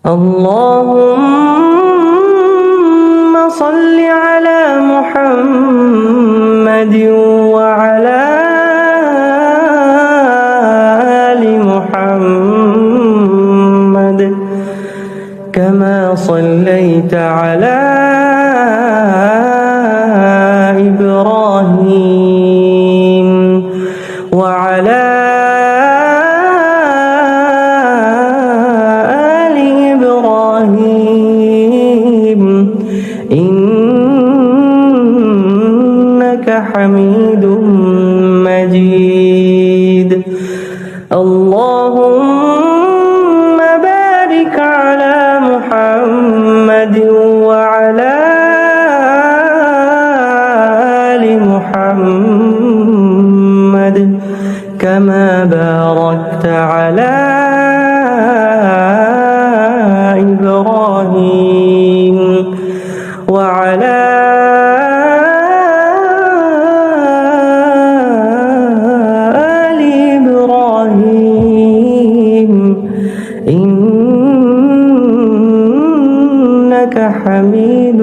اللهم صل على محمد وعلى آل محمد كما صليت على إبراهيم وعلى آل إبراهيم إنك حميد مجيد. اللهم بارك على محمد وعلى آل محمد كما باركت على إبراهيم وعلى آل إبراهيم إنك حميد